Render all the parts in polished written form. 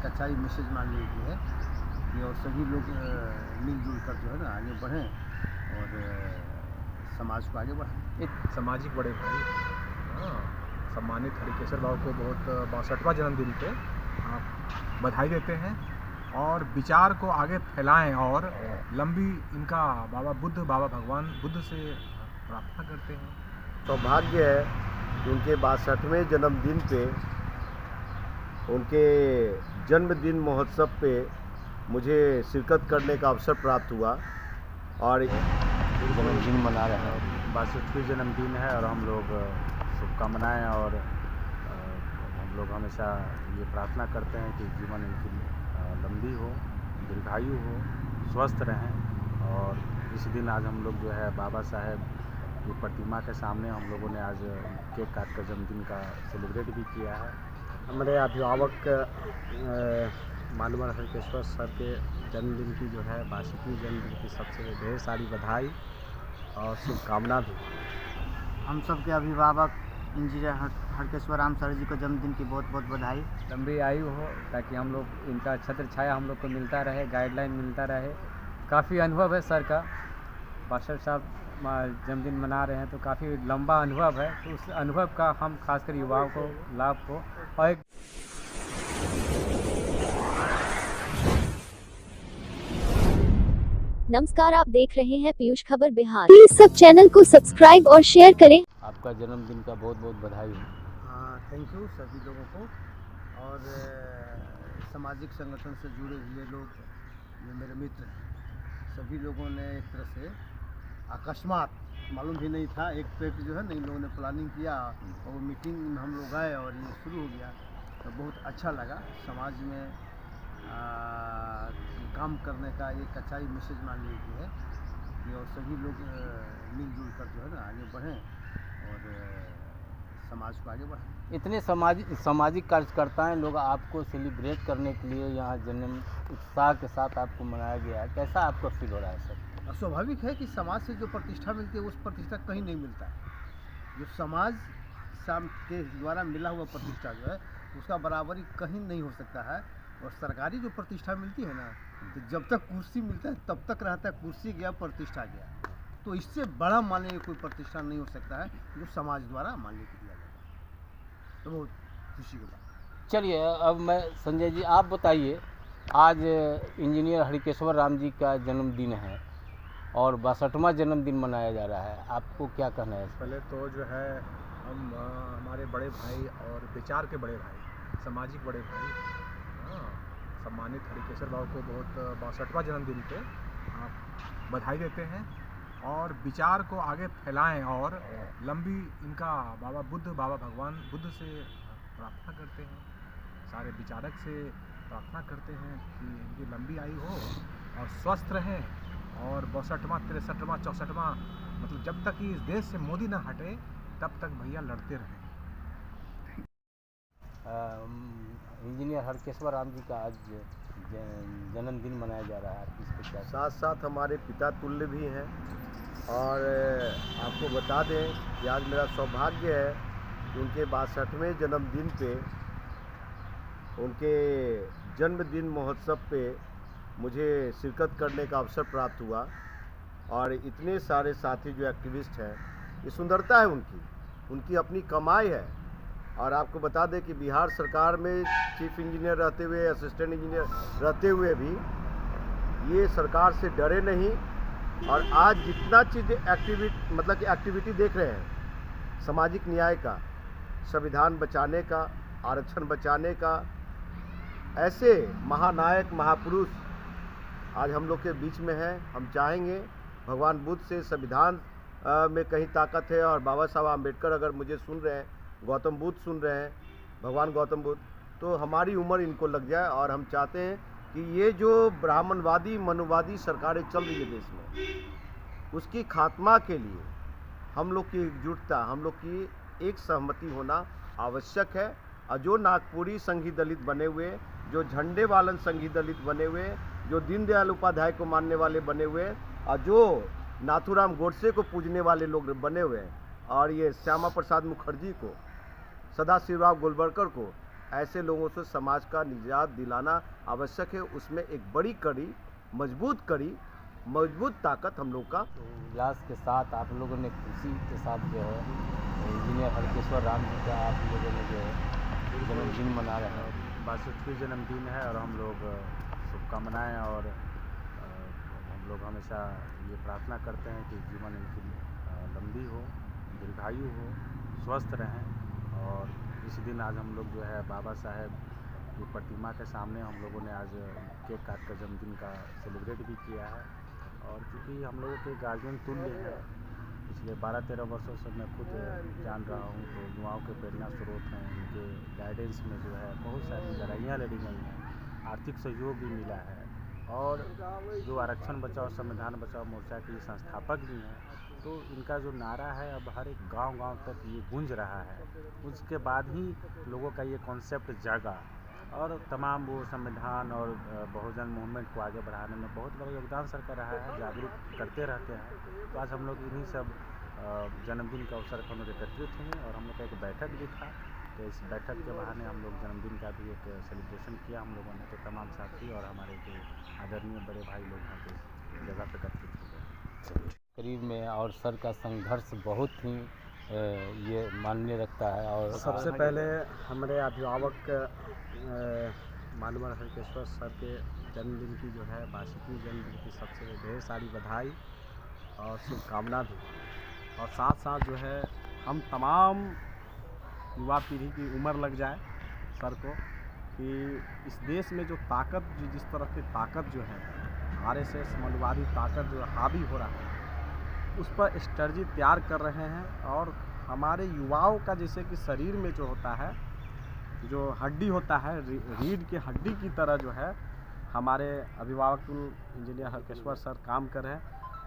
एक अच्छा ही मैसेज मान लीजिए है कि और सभी लोग मिलजुल कर जो है ना आगे बढ़ें और समाज को आगे बढ़ाएं। एक सामाजिक बड़े भाई सम्मानित हरिकेशवर बाबू को बहुत 62वां जन्मदिन पे बधाई देते हैं और विचार को आगे फैलाएं और लंबी इनका बाबा भगवान बुद्ध से प्रार्थना करते हैं। सौभाग्य है कि उनके 62वें जन्मदिन पे उनके जन्मदिन महोत्सव पे मुझे शिरकत करने का अवसर प्राप्त हुआ और जन्मदिन मना रहे हैं। 62वीं जन्मदिन है और हम लोग शुभकामनाएँ और हम लोग हमेशा ये प्रार्थना करते हैं कि जीवन इनकी लंबी हो, दीर्घायु हो, स्वस्थ रहें। और इस दिन आज हम लोग जो है बाबा साहेब की प्रतिमा के सामने हम लोगों ने आज केक काट कर जन्मदिन का सेलिब्रेट भी किया है। हमारे अभिभावक मालूम हरकेश्वर सर के जन्मदिन की जो है 62वीं जन्मदिन की सबसे ढेर सारी बधाई और शुभकामना भी। हम सब के अभिभावक इंजीनियर हरकेश्वर राम सर जी को जन्मदिन की बहुत बहुत बधाई। लंबी आयु हो ताकि हम लोग इनका छत्र छाया हम लोग को मिलता रहे, गाइडलाइन मिलता रहे। काफ़ी अनुभव है सर का, 62 साल जन्मदिन मना रहे हैं तो काफ़ी लंबा अनुभव है। तो उस अनुभव का हम खासकर युवाओं को लाभ को और एक नमस्कार, आप देख रहे हैं पीयूष खबर बिहार। प्लीज सब चैनल को सब्सक्राइब और शेयर करें। आपका जन्मदिन का बहुत बहुत बधाई है। हाँ, थैंक यू सभी लोगों को। और सामाजिक संगठन से जुड़े हुए लोग जो मेरे मित्र हैं, सभी लोगों ने एक तरह से अकस्मात, मालूम भी नहीं था, एक पे जो है ना इन लोगों ने प्लानिंग किया और वो मीटिंग में हम लोग आए और ये शुरू हो गया। तो बहुत अच्छा लगा। समाज में काम करने का एक अच्छा ही मैसेज मान लीजिए है कि और सभी लोग मिलजुल कर जो है ना आगे बढ़ें और समाज को आगे बढ़ाएं। इतने सामाजिक कार्यकर्ताएं लोग आपको सेलिब्रेट करने के लिए यहाँ जन्म उत्साह के साथ आपको मनाया गया है, कैसा आपको फील हो रहा है सर? स्वाभाविक है कि समाज से जो प्रतिष्ठा मिलती है उस प्रतिष्ठा कहीं नहीं मिलता है। जो समाज के द्वारा मिला हुआ प्रतिष्ठा जो है उसका बराबरी कहीं नहीं हो सकता है। और सरकारी जो प्रतिष्ठा मिलती है ना, तो जब तक कुर्सी मिलता है तब तक रहता है, कुर्सी गया प्रतिष्ठा गया। तो इससे बड़ा मान लीजिए कोई प्रतिष्ठा नहीं हो सकता है जो समाज द्वारा मान लीजिए दिया जाता है। तो बहुत खुशी की बात। चलिए अब मैं संजय जी आप बताइए, आज इंजीनियर हरिकेशवर राम जी का जन्मदिन है और 62वां जन्मदिन मनाया जा रहा है, आपको क्या कहना है? पहले तो जो है हम हमारे बड़े भाई और विचार के बड़े भाई, सामाजिक बड़े भाई सम्मानित हरिकेशवर बाबू को बहुत 62वां जन्मदिन पे बधाई देते हैं और विचार को आगे फैलाएं और लंबी इनका बाबा भगवान बुद्ध से प्रार्थना करते हैं। सारे विचारक से प्रार्थना करते हैं कि इनकी लंबी आयु हो और स्वस्थ रहें और 62वां 63वां 64वां मतलब जब तक कि इस देश से मोदी ना हटे तब तक भैया लड़ते रहें। इंजीनियर हरकेशवर राम जी का आज जन्मदिन मनाया जा रहा है, इस पर क्या? साथ साथ हमारे पिता तुल्य भी हैं और आपको बता दें कि आज मेरा सौभाग्य है कि उनके 62वें जन्मदिन पे उनके जन्मदिन महोत्सव पे मुझे शिरकत करने का अवसर प्राप्त हुआ और इतने सारे साथी जो एक्टिविस्ट हैं, ये सुंदरता है उनकी अपनी कमाई है। और आपको बता दें कि बिहार सरकार में चीफ इंजीनियर रहते हुए, असिस्टेंट इंजीनियर रहते हुए भी ये सरकार से डरे नहीं और आज जितना चीज़ एक्टिविटी देख रहे हैं, सामाजिक न्याय का, संविधान बचाने का, आरक्षण बचाने का, ऐसे महानायक महापुरुष आज हम लोग के बीच में हैं। हम चाहेंगे भगवान बुद्ध से संविधान में कहीं ताकत है और बाबा साहब आम्बेडकर अगर मुझे सुन रहे हैं, गौतम बुद्ध सुन रहे हैं, भगवान गौतम बुद्ध, तो हमारी उम्र इनको लग जाए। और हम चाहते हैं कि ये जो ब्राह्मणवादी मनुवादी सरकारें चल रही है देश में, उसकी खात्मा के लिए हम लोग की एकजुटता, हम लोग की एक सहमति होना आवश्यक है। और जो नागपुरी संघी दलित बने हुए, जो झंडे वालन संघी दलित बने हुए, जो दीनदयाल उपाध्याय को मानने वाले बने हुए और जो नाथूराम गोडसे को पूजने वाले लोग बने हुए हैं और ये श्यामा प्रसाद मुखर्जी को, सदाशिवराव गोलवलकर को, ऐसे लोगों से समाज का निजात दिलाना आवश्यक है। उसमें एक बड़ी कड़ी, मजबूत ताकत हम लोग का। उल्लास के साथ आप लोगों ने खुशी के साथ जो है इंजीनियर हरकेश्वर राम जी का आप लोगों ने जो है जन्मदिन मना रहे हैं। 62वीं जन्मदिन है और हम लोग शुभकामनाएँ और हम लोग हमेशा ये प्रार्थना करते हैं कि जीवन इनकी लंबी हो, दीर्घायु हो, स्वस्थ रहें। और इस दिन आज हम लोग जो है बाबा साहेब की प्रतिमा के सामने हम लोगों ने आज केक काट कर जन्मदिन का सेलिब्रेट भी किया है। और क्योंकि हम लोगों के गार्जियन तुल्य हैं, पिछले 12-13 वर्षों से मैं खुद जान रहा हूँ, तो युवाओं के प्रेरणा स्रोत हैं। उनके गाइडेंस में जो है बहुत सारी लड़ाइयाँ लड़ी गई हैं, आर्थिक सहयोग भी मिला है। और जो आरक्षण बचाओ संविधान बचाओ मोर्चा के संस्थापक भी हैं, तो इनका जो नारा है अब हर एक गांव-गांव तक ये गूंज रहा है। उसके बाद ही लोगों का ये कॉन्सेप्ट जागा और तमाम वो संविधान और बहुजन मूवमेंट को आगे बढ़ाने में बहुत बड़ा योगदान सर का रहा है, जागरूक करते रहते हैं। तो आज हम लोग इन्हीं सब जन्मदिन के अवसर पर हम लोग एकत्रित हुए और हम लोग का एक बैठक भी था। तो इस बैठक के बहाने हम लोग जन्मदिन का भी एक सेलिब्रेशन किया हम लोगों ने। तो तमाम साथी और हमारे जो आदरणीय बड़े भाई लोग हैं तो इस जगह पर एकत्रित हो गए करीब में। और सर का संघर्ष बहुत ही ये मान्य रखता है। और सबसे पहले हमारे अभिभावक मानवर हरकेश्वर सर के जन्मदिन की जो है 62वीं जन्मदिन की सबसे ढेर सारी बधाई और शुभकामना भी। और साथ साथ जो है हम तमाम युवा पीढ़ी की उम्र लग जाए सर को कि इस देश में जो ताकत, जिस तरह की ताकत जो है आरएसएस मनवादी ताकत जो हावी हो रहा है, उस पर स्ट्रेटजी तैयार कर रहे हैं। और हमारे युवाओं का जैसे कि शरीर में जो होता है, जो हड्डी होता है, रीढ़ की हड्डी की तरह जो है हमारे अभिभावक इंजीनियर हरकेश्वर सर काम कर रहे हैं।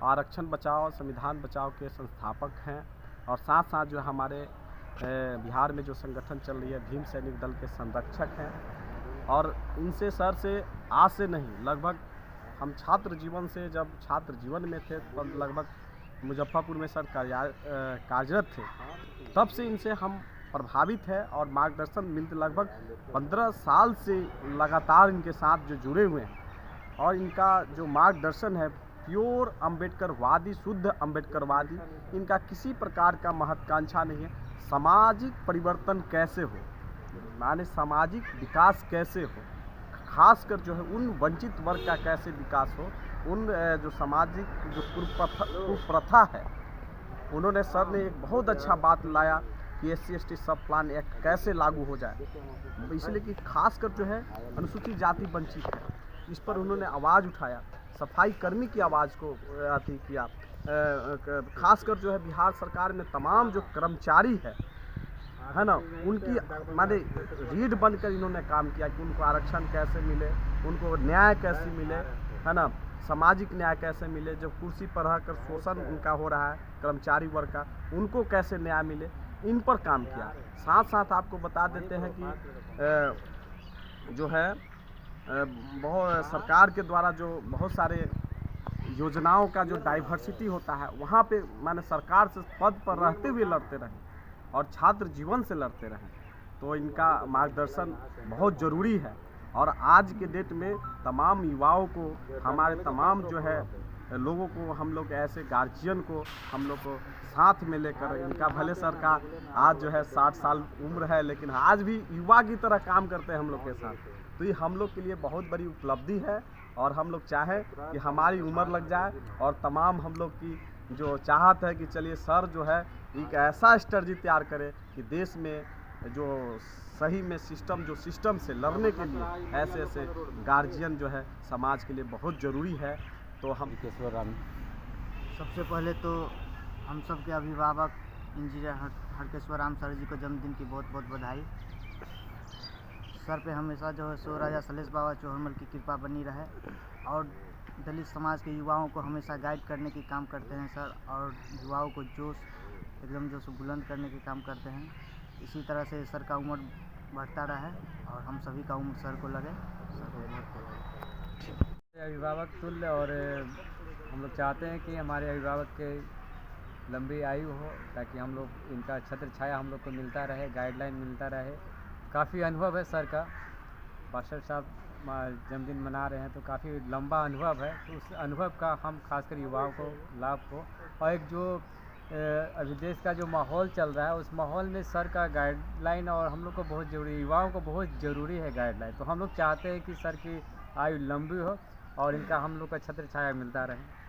आरक्षण बचाओ संविधान बचाओ के संस्थापक हैं। और साथ साथ जो हमारे बिहार में जो संगठन चल रही है भीम सैनिक दल के संरक्षक हैं। और इनसे सर से आज से नहीं, लगभग हम छात्र जीवन से, जब छात्र जीवन में थे तब लगभग मुजफ्फरपुर में सर कार्यरत थे, तब से इनसे हम प्रभावित है और मार्गदर्शन मिलते लगभग 15 साल से लगातार इनके साथ जो जुड़े हुए हैं। और इनका जो मार्गदर्शन है प्योर अम्बेडकरवादी, शुद्ध अम्बेडकरवादी, इनका किसी प्रकार का महत्वाकांक्षा नहीं है। सामाजिक परिवर्तन कैसे हो, माने सामाजिक विकास कैसे हो, खासकर जो है उन वंचित वर्ग का कैसे विकास हो, उन जो सामाजिक जो कुप्रथा है, उन्होंने सर ने एक बहुत अच्छा बात लाया कि SC/ST सब प्लान एक्ट कैसे लागू हो जाए। इसलिए कि खासकर जो है अनुसूचित जाति वंचित है, इस पर उन्होंने आवाज़ उठाया, सफाई कर्मी की आवाज़ को अति किया। खासकर जो है बिहार सरकार में तमाम जो कर्मचारी है ना, उनकी माने रीढ़ बनकर इन्होंने काम किया कि उनको आरक्षण कैसे मिले, उनको न्याय कैसे मिले, है ना, सामाजिक न्याय कैसे मिले। जब कुर्सी पर रहकर शोषण उनका हो रहा है कर्मचारी वर्ग का, उनको कैसे न्याय मिले, इन पर काम किया। साथ साथ आपको बता देते हैं कि जो है बहुत सरकार के द्वारा जो बहुत सारे योजनाओं का जो डाइवर्सिटी होता है, वहाँ पे माने सरकार से पद पर रहते हुए लड़ते रहे और छात्र जीवन से लड़ते रहे। तो इनका मार्गदर्शन बहुत ज़रूरी है। और आज के डेट में तमाम युवाओं को, हमारे तमाम जो है लोगों को, हम लोग ऐसे गार्जियन को हम लोग को साथ में लेकर, इनका भले सर का आज जो है 60 साल उम्र है, लेकिन आज भी युवा की तरह काम करते हैं हम लोग के साथ। तो ये हम लोग के लिए बहुत बड़ी उपलब्धि है। और हम लोग चाहें कि हमारी उम्र लग जाए और तमाम हम लोग की जो चाहत है कि चलिए सर जो है एक ऐसा स्ट्रेटजी तैयार करे कि देश में जो सही में सिस्टम से लड़ने के लिए ऐसे ऐसे गार्जियन जो है समाज के लिए बहुत ज़रूरी है। तो हम सबसे पहले तो हम सब के अभिभावक इंजीनियर हरकेश्वर राम सर जी को जन्मदिन की बहुत बहुत बधाई। सर पे हमेशा जो है सो राजा सलेश बाबा चौहरमल की कृपा बनी रहे। और दलित समाज के युवाओं को हमेशा गाइड करने की काम करते हैं सर, और युवाओं को एकदम जोश बुलंद करने के काम करते हैं। इसी तरह से सर का उम्र बढ़ता रहे और हम सभी का उम्र सर को लगे। अभिभावक तुल्य, और हम लोग चाहते हैं कि हमारे अभिभावक के लंबी आयु हो, ताकि हम लोग इनका छत्र छाया हम लोग को मिलता रहे, गाइडलाइन मिलता रहे। काफ़ी अनुभव है सर का। बादशाह साहब जन्मदिन मना रहे हैं तो काफ़ी लंबा अनुभव है, तो उस अनुभव का हम खासकर युवाओं को लाभ को, और एक जो अभी देश का जो माहौल चल रहा है उस माहौल में सर का गाइडलाइन और हम लोग को बहुत ज़रूरी, युवाओं को बहुत ज़रूरी है गाइडलाइन। तो हम लोग चाहते हैं कि सर की आयु लंबी हो और इनका हम लोग का छत्र छाया मिलता रहे।